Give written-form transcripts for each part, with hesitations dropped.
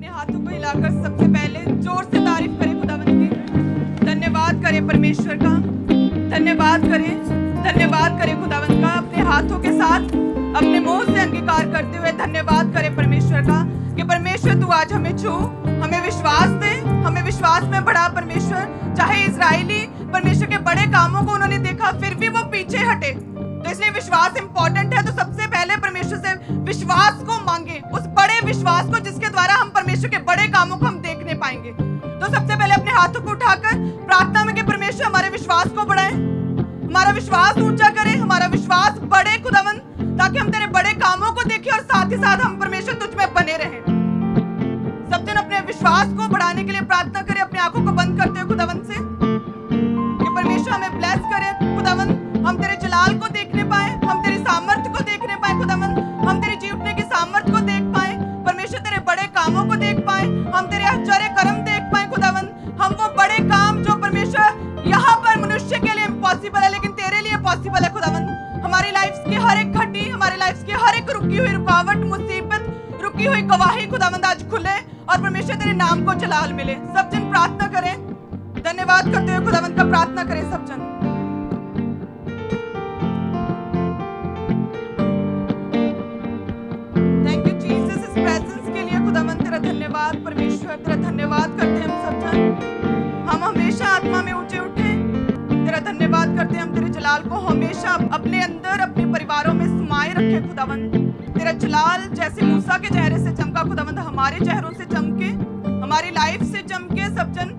हाथों को हिलाकर सबसे पहले जोर से तारीफ करें खुदावंद की, धन्यवाद करें परमेश्वर का, धन्यवाद करें खुदावंद का। अपने हाथों के साथ अपने मुंह से अंगीकार करते हुए धन्यवाद करें परमेश्वर का कि परमेश्वर तू आज हमें छू, हमें विश्वास दे, हमें विश्वास में बढ़ा परमेश्वर। चाहे इजरायली परमेश्वर के बड़े कामों को उन्होंने देखा फिर भी वो पीछे हटे, तो इसलिए विश्वास इंपॉर्टेंट है। तो सबसे पहले परमेश्वर से विश्वास को मांगे, उस बड़े विश्वास को जिसके द्वारा हम परमेश्वर के बड़े कामों को हम देखने पाएंगे। तो सबसे पहले अपने हाथों को उठाकर प्रार्थना में कि परमेश्वर हमारे विश्वास को बढ़ाए, हमारा विश्वास ऊंचा करे, हमारा विश्वास बढ़े खुदावंद, ताकि हम तेरे बड़े कामों को देखें और साथ ही साथ हम परमेश्वर तुझ में बने रहें। सब जन अपने विश्वास को बढ़ाने के लिए प्रार्थना करें, अपनी आंखों को बंद करते हुए खुदावंद से कि परमेश्वर हमें ब्लेस करे खुदावंद, हम तेरे जलाल को देखने पाए, हम तेरी सामर्थ्य को देखने पाए खुदावंद, हम तेरे जी उठने की सामर्थ्य को देख पाए परमेश्वर, तेरे बड़े कामों को देख पाए, हम तेरे आश्चर्य कर्म देख पाए खुदावंद। हम वो बड़े काम जो परमेश्वर यहाँ पर मनुष्य के लिए इम्पॉसिबल है लेकिन तेरे लिए पॉसिबल है खुदावंद। हमारी लाइफ की हर एक घटी, हमारी लाइफ की हर एक रुकी हुई रुकावट, मुसीबत, रुकी हुई गवाही खुदावंद आज खुले और परमेश्वर तेरे नाम को जलाल मिले। सब जन प्रार्थना करें, धन्यवाद करते हुए खुदावंद का प्रार्थना करें सब जन। थैंक यू जीसस इस प्रेजेंस के लिए खुदावंद, तेरा धन्यवाद परमेश्वर, तेरा धन्यवाद करते हैं हम सब जन। हम हमेशा आत्मा में ऊंचे उठे, तेरा धन्यवाद करते हैं, हम तेरे जलाल को हमेशा अपने अंदर अपने परिवारों में समाये रखे खुदावंद। तेरा जलाल जैसे मूसा के चेहरे से चमका खुदावंद, हमारे चेहरों से चमके, हमारी लाइफ से चमके। सब जन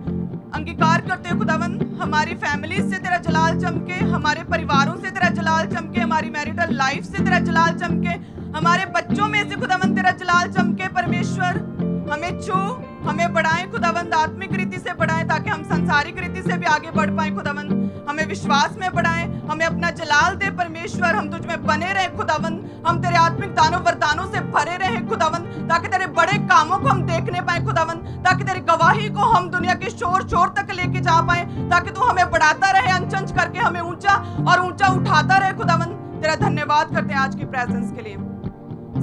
अंगीकार करते हैं खुदावंद, हमारी फैमिली से तेरा जलाल चमके, हमारे परिवारों से तेरा जलाल चमके, हमारी मैरिटल लाइफ से तेरा जलाल चमके, हमारे बच्चों में से खुदावंद तेरा जलाल चमके। परमेश्वर हमें छू, हमें बढ़ाएं खुदावंद, आत्मिक रीति से बढ़ाएं ताकि हम सांसारिक रीति से भी आगे बढ़ पाए खुदावंद। हमें विश्वास में बढ़ाएं, हमें अपना जलाल दे परमेश्वर, हम तुझ में बने रहे खुदावंद, हम तेरे आत्मिक दानों वरदानों से भरे रहे खुदावंद, ताकि तेरे बड़े कामों को हम देखने पाए खुदावंद, ताकि तेरी गवाही को हम दुनिया के शोर शोर तक लेके जा पाए, ताकि तू हमें बढ़ाता रहे, अंच करके हमें ऊंचा और ऊंचा उठाता रहे खुदावंद। तेरा धन्यवाद करते हैं आज की प्रेजेंस के लिए।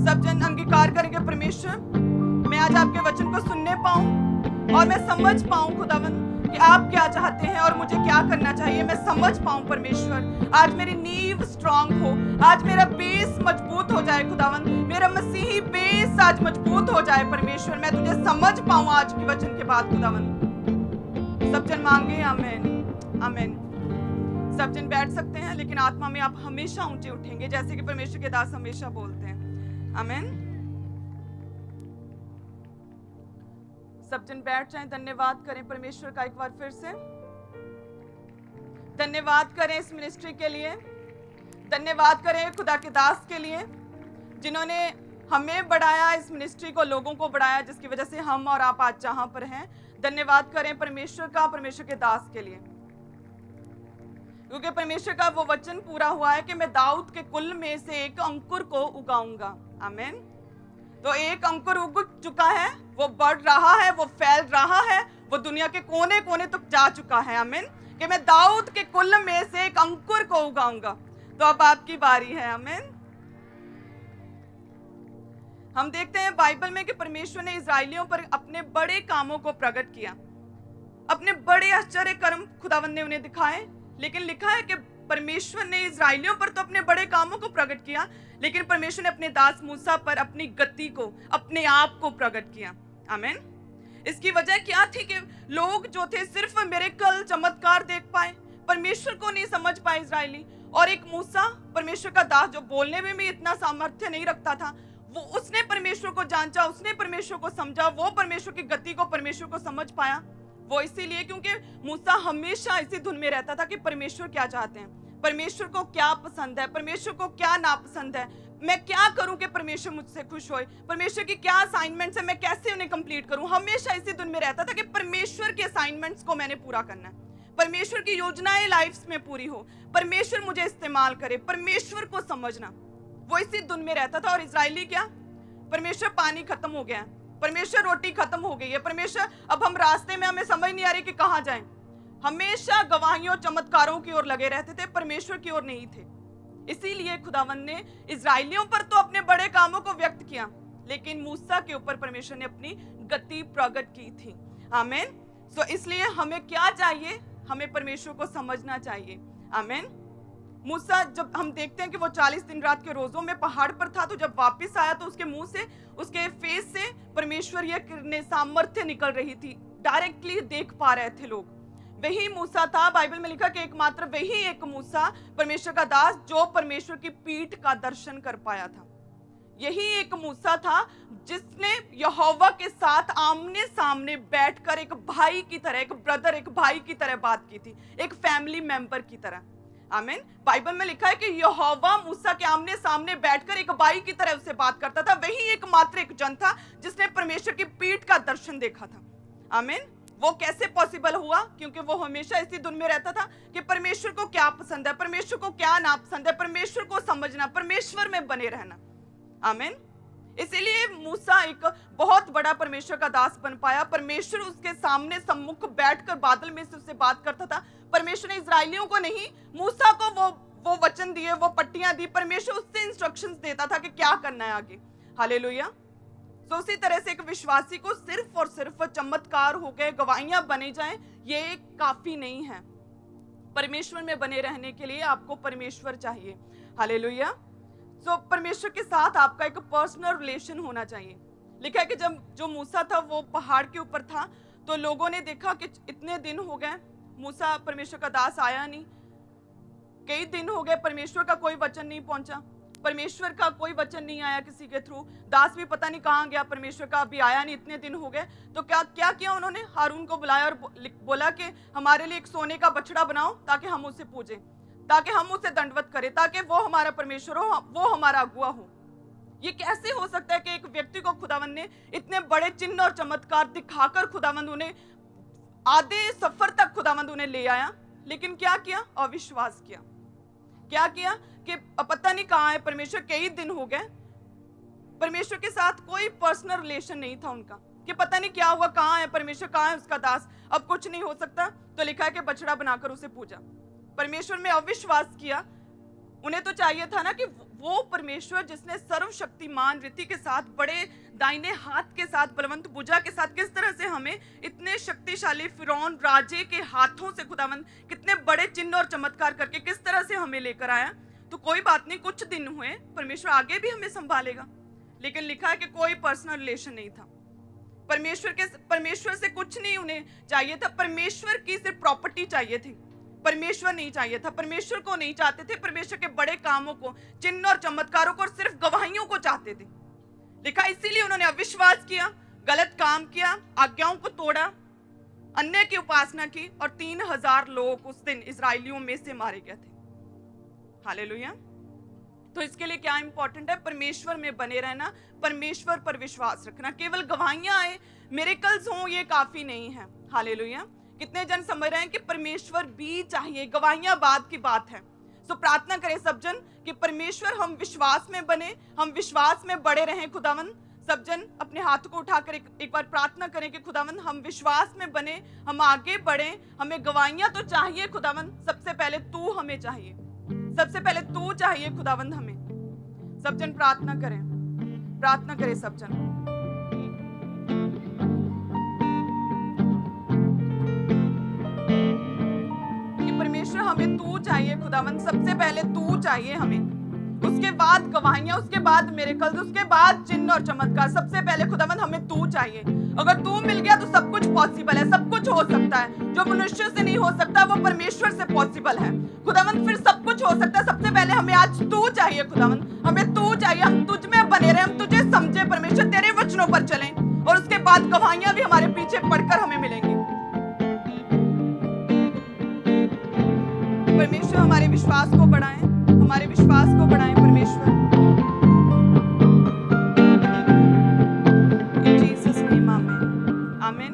सब जन अंगीकार करेंगे परमेश्वर, मैं आज आपके वचन को सुनने पाऊं और मैं समझ पाऊं खुदावंद कि आप क्या चाहते हैं और मुझे क्या करना चाहिए, मैं समझ पाऊं परमेश्वर। आज मेरी नींव स्ट्रांग हो, आज मेरा बेस मजबूत हो जाए खुदावंद, मेरा मसीही बेस आज मजबूत हो जाए परमेश्वर, मैं तुझे समझ पाऊं आज के वचन के बाद खुदावंद। सब जन मांगे आमीन आमीन। सब जन बैठ सकते हैं, लेकिन आत्मा में आप हमेशा ऊंचे उठेंगे जैसे कि परमेश्वर के दास हमेशा बोलते हैं। आमीन। सब जन बैठ जाएं, धन्यवाद करें परमेश्वर का एक बार फिर से। धन्यवाद करें इस मिनिस्ट्री के लिए, धन्यवाद करें खुदा के दास के लिए जिन्होंने हमें बढ़ाया, इस मिनिस्ट्री को, लोगों को बढ़ाया, जिसकी वजह से हम और आप आज जहां पर हैं। धन्यवाद करें परमेश्वर का, परमेश्वर के दास के लिए, क्योंकि परमेश्वर का वो वचन पूरा हुआ है कि मैं दाऊद के कुल में से एक अंकुर को उगाऊंगा। आमीन। तो एक अंकुर उग चुका है, वो बढ़ रहा है, वो फैल रहा है, वो दुनिया के कोने कोने तक जा चुका है। आमीन। कि मैं दाऊद के कुल में से एक अंकुर को उगाऊंगा। तो अब आपकी बारी है। आमीन। हम देखते हैं बाइबल में कि परमेश्वर ने इजराइलियों पर अपने बड़े कामों को प्रकट किया, अपने बड़े आश्चर्य कर्म खुदावंद ने उन्हें दिखाए। लेकिन लिखा है कि परमेश्वर ने इजराइलियों पर तो अपने बड़े कामों को प्रकट किया, लेकिन परमेश्वर ने अपने दास मूसा पर अपनी गति को, अपने आप को प्रकट किया। आमीन। इसकी वजह क्या थी कि लोग जो थे सिर्फ मिरेकल, चमत्कार देख पाए, परमेश्वर को नहीं समझ पाए इजराइली। और एक मूसा, परमेश्वर का दास, जो बोलने में भी इतना सामर्थ्य नहीं रखता था, वो उसने परमेश्वर को जांचा, उसने परमेश्वर को समझा, वो परमेश्वर की गति को, परमेश्वर को समझ पाया। वो इसीलिए क्योंकि मूसा हमेशा इसी धुन में रहता था कि परमेश्वर क्या चाहते हैं, परमेश्वर को क्या पसंद है, परमेश्वर को क्या नापसंद है, मैं क्या करूं कि परमेश्वर मुझसे खुश होए, परमेश्वर की क्या असाइनमेंट्स है, मैं कैसे उन्हें कंप्लीट करूं। हमेशा इसी धुन में रहता था कि परमेश्वर के असाइनमेंट्स को मैंने पूरा करना है, परमेश्वर की योजनाएं लाइफ में पूरी हो, परमेश्वर मुझे इस्तेमाल करे, परमेश्वर को समझना। वो इसी धुन में रहता था। और इजराइली क्या, परमेश्वर पानी खत्म हो गया है, परमेश्वर रोटी खत्म हो गई है, परमेश्वर अब हम रास्ते में, हमें समझ नहीं आ रही कि कहाँ जाएं। हमेशा गवाहियों, चमत्कारों की ओर लगे रहते थे, परमेश्वर की ओर नहीं थे। इसीलिए खुदावंद ने इजराइलियों पर तो अपने बड़े कामों को व्यक्त किया, लेकिन मूसा के ऊपर परमेश्वर ने अपनी गति प्रकट की थी। आमीन। सो इसलिए हमें क्या चाहिए? हमें परमेश्वर को समझना चाहिए। आमीन। मूसा, जब हम देखते हैं कि वो 40 दिन रात के रोजों में पहाड़ पर था, तो जब वापस आया तो उसके मुंह से, उसके फेस से परमेश्वरीय किरणें, सामर्थ्य निकल रही थी, डायरेक्टली देख पा रहे थे लोग। वही मूसा था, बाइबल में लिखा कि एकमात्र वही एक मूसा, परमेश्वर का दास, जो परमेश्वर की पीठ का दर्शन कर पाया था। यही एक मूसा था जिसने यहोवा के साथ आमने सामने बैठकर एक भाई की तरह, एक ब्रदर, एक भाई की तरह बात की थी, एक फैमिली मेंबर की तरह। आमीन। बाइबल में लिखा है कि यहोवा मूसा के आमने सामने बैठकर एक भाई की तरह उससे बात करता था। वही एकमात्र एक जन था जिसने परमेश्वर की पीठ का दर्शन देखा था। आमीन। वो कैसे पॉसिबल हुआ? क्योंकि वो हमेशा इसी धुन में रहता था कि परमेश्वर को क्या पसंद है, परमेश्वर को क्या ना पसंद है, परमेश्वर को समझना, परमेश्वर में बने रहना। आमीन। इसीलिए मूसा एक बहुत बड़ा परमेश्वर का दास बन पाया। परमेश्वर उसके सामने सम्मुख बैठकर बादल में से उससे बात करता था। परमेश्वर ने इजराइलियों को नहीं, मूसा को वो वचन दिए, वो पट्टियां दी। परमेश्वर उससे इंस्ट्रक्शंस देता था कि क्या करना है आगे। हालेलुया। तो उसी तरह से एक विश्वासी को सिर्फ और सिर्फ चमत्कार हो गए, गवाहियां बने जाएं, ये काफी नहीं है। परमेश्वर में बने रहने के लिए आपको परमेश्वर चाहिए। हालेलुया। तो परमेश्वर के साथ आपका एक पर्सनल रिलेशन होना चाहिए। लिखा है कि जब जो मूसा था वो पहाड़ के ऊपर था, तो लोगों ने देखा कि इतने दिन हो गए, मूसा परमेश्वर का दास आया नहीं, कई दिन हो गए, परमेश्वर का कोई वचन नहीं पहुंचा, परमेश्वर का कोई वचन नहीं आया किसी के थ्रू, दास भी पता नहीं कहाँ गया, परमेश्वर का अभी आया नहीं, इतने दिन हो गए। तो क्या किया उन्होंने? हारून को बुलाया और बोला कि हमारे लिए एक सोने का बछड़ा बनाओ ताकि हम उसे पूजें, ताकि हम उसे दंडवत करें, ताकि वो हमारा परमेश्वर हो, वो हमारा अगुआ हो। ये कैसे हो सकता है कि एक व्यक्ति को खुदावंद ने इतने बड़े चिन्ह और चमत्कार दिखाकर खुदावंद उन्हें आधे सफर तक खुदावंद उन्हें ले आया, लेकिन क्या किया? अविश्वास किया। क्या किया कि पता नहीं कहाँ है परमेश्वर, कई दिन हो गए, परमेश्वर के साथ कोई पर्सनल रिलेशन नहीं था उनका, कि पता नहीं क्या हुआ, कहाँ है परमेश्वर, कहाँ है उसका दास, अब कुछ नहीं हो सकता। तो लिखा है कि बछड़ा बनाकर उसे पूजा। परमेश्वर में अविश्वास किया। उन्हें तो चाहिए था ना कि वो परमेश्वर जिसने सर्वशक्तिमान रीति के साथ, बड़े दाहिने हाथ के साथ, बलवंत भुजा के साथ, किस तरह से हमें इतने शक्तिशाली फिरौन राजे के हाथों से खुदावंद कितने बड़े चिन्ह और चमत्कार करके किस तरह से हमें लेकर आया। तो कोई बात नहीं, कुछ दिन हुए, परमेश्वर आगे भी हमें संभालेगा। लेकिन लिखा है कि कोई पर्सनल रिलेशन नहीं था परमेश्वर से कुछ नहीं उन्हें चाहिए था। परमेश्वर की सिर्फ प्रॉपर्टी चाहिए थी, परमेश्वर नहीं चाहिए था। परमेश्वर को नहीं चाहते थे, परमेश्वर के बड़े कामों को, चिन्ह और चमत्कारों को, और सिर्फ गवाहियों को चाहते थे। लिखा, इसीलिए उन्होंने अविश्वास किया, गलत काम किया, आज्ञाओं को तोड़ा, अन्य की उपासना की, और 3000 लोग उस दिन इजरायलियों में से मारे गए थे। हालेलुया। तो इसके लिए क्या इंपॉर्टेंट है? परमेश्वर में बने रहना, परमेश्वर पर विश्वास रखना। केवल गवाहियां आए, मिरेकल्स हों, ये काफी नहीं है। हालेलुया। कितने जन समझ रहे हैं कि परमेश्वर भी चाहिए, गवाहियां बाद की बात है। सो प्रार्थना करें सब जन कि परमेश्वर, हम विश्वास में बने, हम विश्वास में बड़े रहें। खुदावन, सब जन अपने हाथ को उठाकर एक बार प्रार्थना करें कि खुदावन हम विश्वास में बने, हम आगे बढ़े। हमें गवाहियां तो चाहिए खुदावन, सबसे पहले तू हमें चाहिए, सबसे पहले तू चाहिए खुदावंद हमें। सब जन प्रार्थना करें सब जन। कि परमेश्वर हमें तू चाहिए खुदावंद, सबसे पहले तू चाहिए हमें, उसके बाद गवाहियां, उसके बाद मिरेकल्स, उसके बाद चिन्ह और चमत्कार। सबसे पहले खुदावंद हमें तू चाहिए। अगर तू मिल गया तो सब कुछ पॉसिबल है, सब कुछ हो सकता है। जो मनुष्य से नहीं हो सकता वो परमेश्वर से पॉसिबल है। खुदावंद फिर सब कुछ हो सकता है। सबसे पहले हमें आज तू चाहिए खुदावंद, हमें तू चाहिए। हम तुझ में बने रहे, हम तुझे समझे परमेश्वर, तेरे वचनों पर चलें, और उसके बाद गवाहियां भी हमारे पीछे पढ़कर हमें मिलेंगी। परमेश्वर हमारे विश्वास को बढ़ाएं, हमारे विश्वास को बढ़ाएं परमेश्वर। इन जीसस नेम आमीन, आमीन।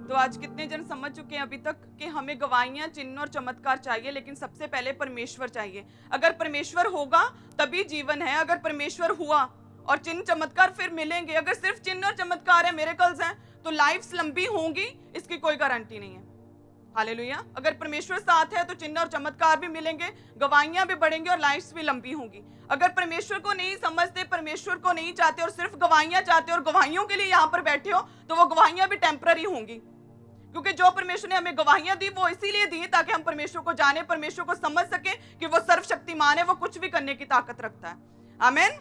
तो आज कितने जन समझ चुके हैं अभी तक कि हमें गवाहियां, चिन्ह और चमत्कार चाहिए, लेकिन सबसे पहले परमेश्वर चाहिए। अगर परमेश्वर होगा तभी जीवन है। अगर परमेश्वर हुआ और चिन्ह चमत्कार फिर मिलेंगे। अगर सिर्फ चिन्ह और चमत्कार है, मिरेकल्स हैं, तो लाइफ्स लंबी होंगी, इसकी कोई गारंटी नहीं है। हालेलुया। अगर परमेश्वर साथ है तो चिन्ह और चमत्कार भी मिलेंगे, गवाहियां भी बढ़ेंगी और लाइफ्स भी लंबी होंगी। अगर परमेश्वर को नहीं समझते, परमेश्वर को नहीं चाहते और सिर्फ गवाहियां चाहते और गवाहियों के लिए यहाँ पर बैठे हो, तो वो गवाहियां भी टेम्पररी होंगी। क्योंकि जो परमेश्वर ने हमें गवाहियां दी वो इसीलिए दी ताकि हम परमेश्वर को जाने, परमेश्वर को समझ सके कि वो सर्वशक्तिमान है, वो कुछ भी करने की ताकत रखता है। आमीन।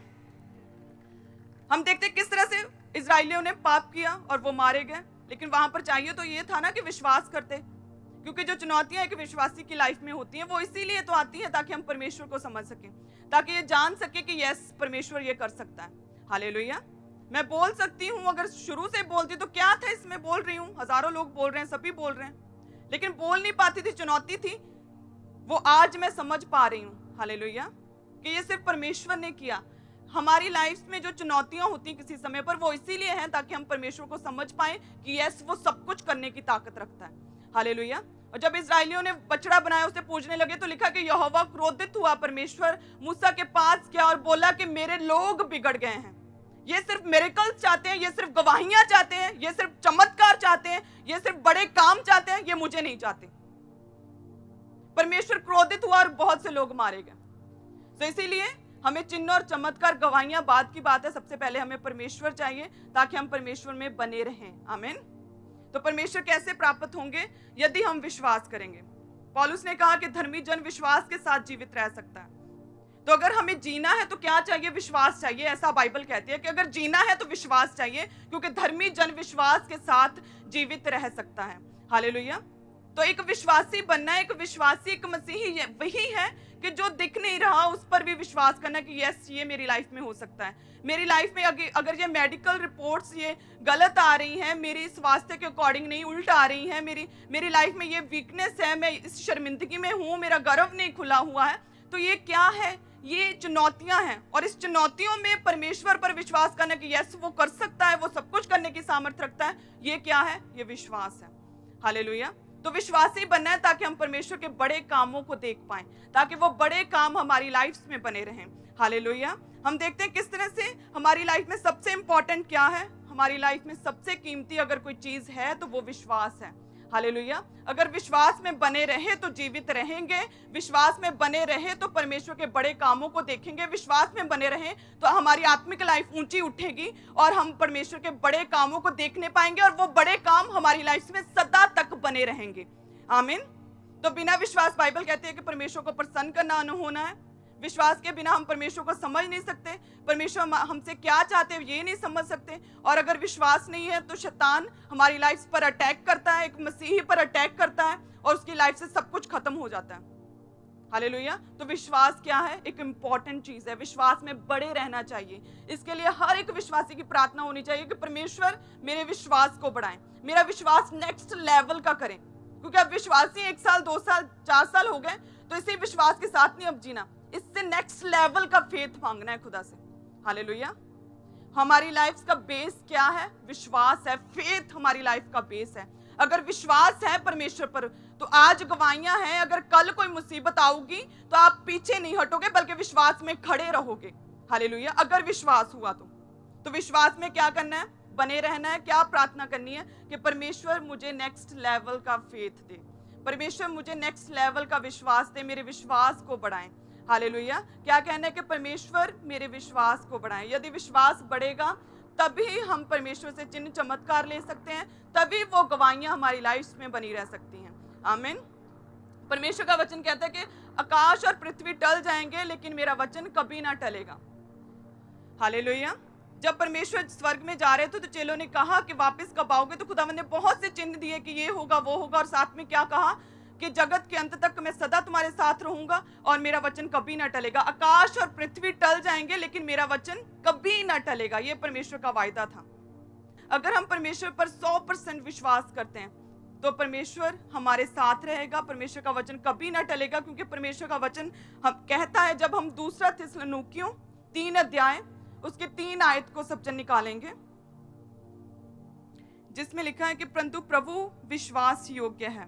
हम देखते हैं किस तरह से इजराइलियों ने पाप किया और वो मारे गए, लेकिन वहां पर चाहिए तो ये था ना कि विश्वास करते, क्योंकि जो चुनौतियां एक विश्वासी की लाइफ में होती हैं वो इसीलिए तो आती है ताकि हम परमेश्वर को समझ सकें, ताकि ये जान सके कि यस परमेश्वर ये कर सकता है। हालेलुया। मैं बोल सकती हूँ, अगर शुरू से बोलती तो क्या था इसमें, बोल रही हूँ, हजारों लोग बोल रहे हैं, सभी बोल रहे हैं, लेकिन बोल नहीं पाती थी, चुनौती थी। वो आज मैं समझ पा रही हूँ हालेलुया कि ये सिर्फ परमेश्वर ने किया। हमारी लाइफ में जो चुनौतियां होती हैं किसी समय पर, वो इसीलिए हैं ताकि हम परमेश्वर को समझ पाए कि यस वो सब कुछ करने की ताकत रखता है। हालेलुया। और जब इजराइलियों ने बछड़ा बनाया, उसे पूजने लगे, तो लिखा कि यहोवा क्रोधित हुआ। परमेश्वर मूसा के पास गया और बोला कि मेरे लोग बिगड़ गए हैं, ये सिर्फ मिरेकल्स चाहते हैं, ये सिर्फ गवाहियां चाहते हैं, ये सिर्फ चमत्कार चाहते हैं, ये सिर्फ बड़े काम चाहते हैं, ये मुझे नहीं चाहते। परमेश्वर क्रोधित हुआ और बहुत से लोग मारे गए। तो इसीलिए हमें चिन्ह और चमत्कार, गवाहियां बाद की बात है, सबसे पहले हमें परमेश्वर चाहिए ताकि हम परमेश्वर में बने रहें। आमीन। तो परमेश्वर कैसे प्राप्त होंगे? यदि हम विश्वास करेंगे। पौलुस ने कहा कि धर्मी जन विश्वास के साथ जीवित रह सकता है। तो अगर हमें जीना है तो क्या चाहिए? विश्वास चाहिए। ऐसा बाइबल कहती है कि अगर जीना है तो विश्वास चाहिए, क्योंकि धर्मी जन विश्वास के साथ जीवित रह सकता है। हालेलुया। तो एक विश्वासी बनना, एक विश्वासी, एक मसीही वही है कि जो दिख नहीं रहा उस पर भी विश्वास करना कि यस ये मेरी लाइफ में हो सकता है। मेरी लाइफ में अगर ये मेडिकल रिपोर्ट्स ये गलत आ रही हैं, मेरी स्वास्थ्य के अकॉर्डिंग नहीं, उल्टा आ रही हैं, मेरी लाइफ में ये वीकनेस है, मैं इस शर्मिंदगी में हूँ, मेरा गर्व नहीं खुला हुआ है, तो ये क्या है? ये चुनौतियां हैं। और इस चुनौतियों में परमेश्वर पर विश्वास करना कि यस वो कर सकता है, वो सब कुछ करने की सामर्थ्य रखता है, ये क्या है? ये विश्वास है। हालेलुया। तो विश्वासी बनना है ताकि हम परमेश्वर के बड़े कामों को देख पाएं, ताकि वो बड़े काम हमारी लाइफ में बने रहें। हालेलुया। हम देखते हैं किस तरह से हमारी लाइफ में सबसे इंपॉर्टेंट क्या है। हमारी लाइफ में सबसे कीमती अगर कोई चीज है तो वो विश्वास है। हालेलुया। अगर विश्वास में बने रहे तो जीवित रहेंगे, विश्वास में बने रहे तो परमेश्वर के बड़े कामों को देखेंगे, विश्वास में बने रहे तो हमारी आत्मिक लाइफ ऊंची उठेगी और हम परमेश्वर के बड़े कामों को देखने पाएंगे और वो बड़े काम हमारी लाइफ में सदा तक बने रहेंगे। आमीन। तो बिना विश्वास, बाइबल कहती है कि परमेश्वर को प्रसन्न करना न होना है। विश्वास के बिना हम परमेश्वर को समझ नहीं सकते, परमेश्वर हमसे क्या चाहते हैं ये नहीं समझ सकते। और अगर विश्वास नहीं है तो शैतान हमारी लाइफ पर अटैक करता है, एक मसीही पर अटैक करता है और उसकी लाइफ से सब कुछ खत्म हो जाता है। हालेलुया। तो विश्वास क्या है? एक इंपॉर्टेंट चीज है। विश्वास में बड़े रहना चाहिए। इसके लिए हर एक विश्वासी की प्रार्थना होनी चाहिए कि परमेश्वर मेरे विश्वास को बढ़ाएं, मेरा विश्वास नेक्स्ट लेवल का करें। क्योंकि अब विश्वासी 1 साल 2 साल 4 साल हो गए तो इसी विश्वास के साथ नहीं अब जीना, इससे नेक्स्ट लेवल का फेथ मांगना है खुदा से। हालेलुया। हमारी लाइफ का बेस क्या है? विश्वास है। फेथ हमारी लाइफ का बेस है। अगर विश्वास है परमेश्वर पर तो आज गवाहियां हैं, अगर कल कोई मुसीबत आऊगी तो आप पीछे नहीं हटोगे बल्कि विश्वास में खड़े रहोगे। हालेलुया। अगर विश्वास हुआ तो विश्वास में क्या करना है? बने रहना है। क्या प्रार्थना करनी है? कि परमेश्वर मुझे नेक्स्ट लेवल का फेथ दे, परमेश्वर मुझे नेक्स्ट लेवल का विश्वास दे, मेरे विश्वास को बढ़ाएं। हालेलुया। क्या कहना है? कि परमेश्वर मेरे विश्वास को बढ़ाएं। यदि विश्वास बढ़ेगा तभी हम परमेश्वर से चिन्ह चमत्कार ले सकते हैं, तभी वो गवाहियां हमारी लाइफ में बनी रह सकती हैं। आमीन। परमेश्वर का वचन कहता है कि आकाश और पृथ्वी टल जाएंगे लेकिन मेरा वचन कभी ना टलेगा। हालेलुया। जब परमेश्वर स्वर्ग में जा रहे थे तो चेलों ने कहा कि वापस कब आओगे? तो खुदावंद ने बहुत से चिन्ह दिए कि ये होगा वो होगा, और साथ में क्या कहा कि जगत के अंत तक मैं सदा तुम्हारे साथ रहूंगा और मेरा वचन कभी ना टलेगा। आकाश और पृथ्वी टल जाएंगे लेकिन मेरा वचन कभी ना टलेगा। ये परमेश्वर का वायदा था। अगर हम परमेश्वर पर 100% विश्वास करते हैं तो परमेश्वर हमारे साथ रहेगा, परमेश्वर का वचन कभी ना टलेगा। क्योंकि परमेश्वर का वचन हम कहता है, जब हम 2 थिस्सलुनीकियों 3 अध्याय उसके 3 आयत को सब जन निकालेंगे, जिसमें लिखा है कि परंतु प्रभु विश्वास योग्य है,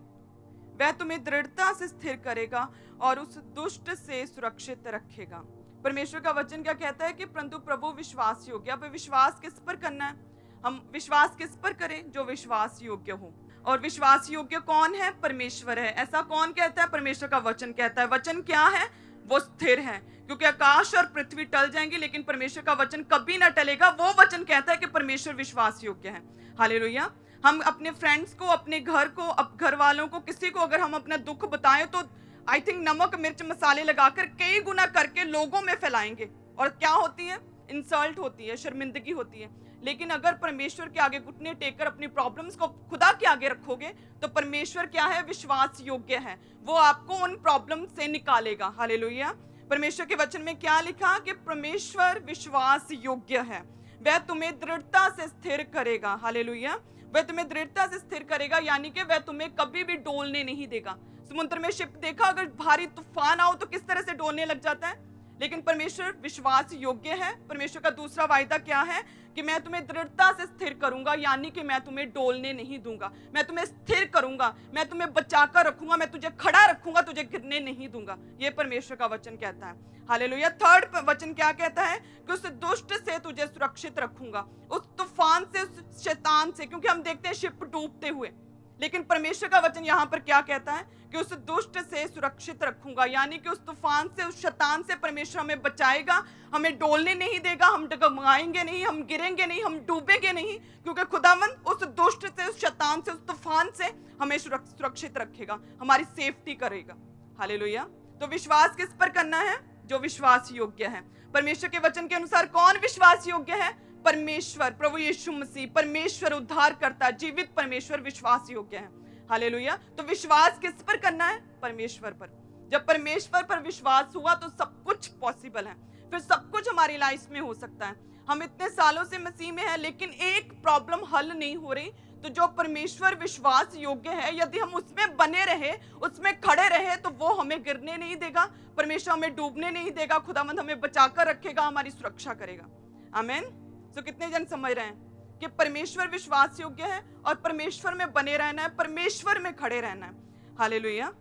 वह तुम्हें दृढ़ता से स्थिर करेगा और उस दुष्ट से सुरक्षित रखेगा। परमेश्वर का वचन क्या कहता है? कि परंतु प्रभु विश्वास योग्य। अब विश्वास किस पर करना है? हम विश्वास किस पर करें? जो विश्वास योग्य हो। और विश्वास योग्य कौन है? परमेश्वर है। ऐसा कौन कहता है? परमेश्वर का वचन कहता है। वचन क्या है? वो स्थिर है, क्योंकि आकाश और पृथ्वी टल जाएंगे लेकिन परमेश्वर का वचन कभी ना टलेगा। वो वचन कहता है कि परमेश्वर विश्वास योग्य है। हालेलुया। हम अपने फ्रेंड्स को, अपने घर को, घर वालों को, किसी को अगर हम अपना दुख बताएं तो आई थिंक नमक मिर्च मसाले लगाकर कई गुना करके लोगों में फैलाएंगे, और क्या होती है? इंसल्ट होती है, शर्मिंदगी होती है। लेकिन अगर परमेश्वर के आगे घुटने टेककर अपनी प्रॉब्लम्स को खुदा के आगे रखोगे तो परमेश्वर क्या है? विश्वास योग्य है। वो आपको उन प्रॉब्लम से निकालेगा। हालेलुया। परमेश्वर के वचन में क्या लिखा? कि परमेश्वर विश्वास योग्य है, वह तुम्हें दृढ़ता से स्थिर करेगा। हालेलुया। वह तुम्हें दृढ़ता से स्थिर करेगा, यानी कि वह तुम्हें कभी भी डोलने नहीं देगा। समुद्र में शिप देखा, अगर भारी तूफान आओ तो किस तरह से डोलने लग जाता है, लेकिन परमेश्वर विश्वास योग्य है। परमेश्वर का दूसरा वायदा क्या है? कि मैं तुम्हें दृढ़ता से स्थिर करूंगा, यानी कि मैं तुम्हें डोलने नहीं दूंगा, मैं तुम्हें स्थिर करूंगा, मैं तुम्हें बचाकर रखूंगा, मैं तुझे खड़ा रखूंगा, तुझे गिरने नहीं दूंगा। ये परमेश्वर का वचन कहता है। हालेलुया। थर्ड वचन क्या कहता है? कि उस दुष्ट से तुझे सुरक्षित रखूंगा, उस तूफान से, उस शैतान से। क्योंकि हम देखते हैं शिप डूबते हुए, लेकिन परमेश्वर का वचन यहाँ पर क्या कहता है? कि उस दुष्ट से सुरक्षित रखूंगा, यानी कि उस तूफान से, उस शैतान से परमेश्वर हमें बचाएगा, हमें डोलने नहीं देगा, हम डगमगाएंगे नहीं, हम गिरेंगे नहीं, हम डूबेंगे नहीं, क्योंकि खुदावंद उस दुष्ट से, उस शैतान से, उस तूफान से हमें सुरक्षित रखेगा, हमारी सेफ्टी करेगा। हालेलुया। तो विश्वास किस पर करना है? जो विश्वास योग्य है। परमेश्वर के वचन के अनुसार कौन विश्वास योग्य है? परमेश्वर, प्रभु यीशु मसीह, परमेश्वर उद्धार करता, जीवित परमेश्वर विश्वास योग्य है। हालेलुया। तो विश्वास किस पर करना है? परमेश्वर पर। जब परमेश्वर पर विश्वास हुआ तो सब कुछ पॉसिबल है, फिर सब कुछ हमारी लाइफ में हो सकता है। हम इतने सालों से मसीह में हैं, लेकिन एक प्रॉब्लम हल नहीं हो रही। तो जो परमेश्वर विश्वास योग्य है, यदि हम उसमें बने रहे, उसमें खड़े रहे, तो वो हमें गिरने नहीं देगा, परमेश्वर हमें डूबने नहीं देगा, खुदावंद हमें बचाकर रखेगा, हमारी सुरक्षा करेगा। आमीन। तो कितने जन समझ रहे हैं कि परमेश्वर विश्वास योग्य है और परमेश्वर में बने रहना है, परमेश्वर में खड़े रहना है। हालेलुया।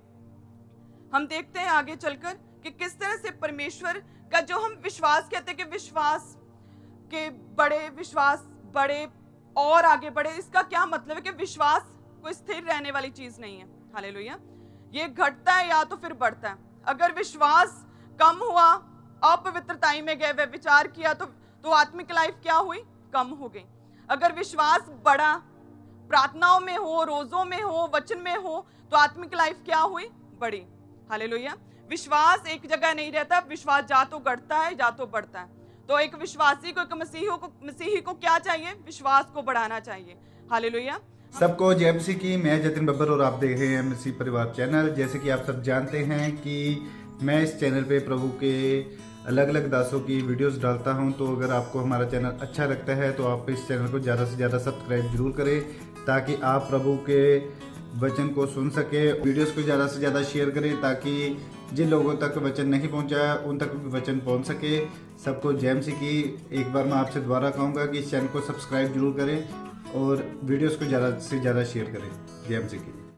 हम देखते हैं आगे चलकर कि किस तरह से परमेश्वर का जो हम विश्वास कहते हैं कि विश्वास के विश्वास बड़े और आगे बढ़े, इसका क्या मतलब है? कि विश्वास कोई स्थिर रहने वाली चीज नहीं है। हालेलुया। ये घटता है या तो फिर बढ़ता है। अगर विश्वास कम हुआ, अपवित्रताई में गए, विचार किया, तो आत्मिक लाइफ क्या हुई? कम हो गई। अगर विश्वास बढ़ा, प्रार्थनाओं में हो, रोजों में हो, वचन में हो, तो आत्मिक लाइफ क्या हुई? बढ़ी। हालेलुया। विश्वास एक जगह नहीं रहता, विश्वास जा तो घटता है, जा तो बढ़ता है। तो एक विश्वासी को, एक मसीही को क्या चाहिए? विश्वास को बढ़ाना चाहिए। हालेलुया। सबको जय मसीह की। मैं जतिन बब्बर और आप देख रहे हैं मसीह परिवार चैनल। जैसे कि आप सब जानते हैं कि मैं इस चैनल पे प्रभु के अलग अलग दासों की वीडियोस डालता हूं, तो अगर आपको हमारा चैनल अच्छा लगता है तो आप इस चैनल को ज़्यादा से ज़्यादा सब्सक्राइब जरूर करें, ताकि आप प्रभु के वचन को सुन सके। वीडियोस को ज़्यादा से ज़्यादा शेयर करें, ताकि जिन लोगों तक वचन नहीं पहुंचा उन तक भी वचन पहुंच सके। सबको जय मसीह की। एक बार मैं आपसे दोबारा कहूँगा कि इस चैनल को सब्सक्राइब जरूर करें और वीडियोस को ज़्यादा से ज़्यादा शेयर करें। जय मसीह की।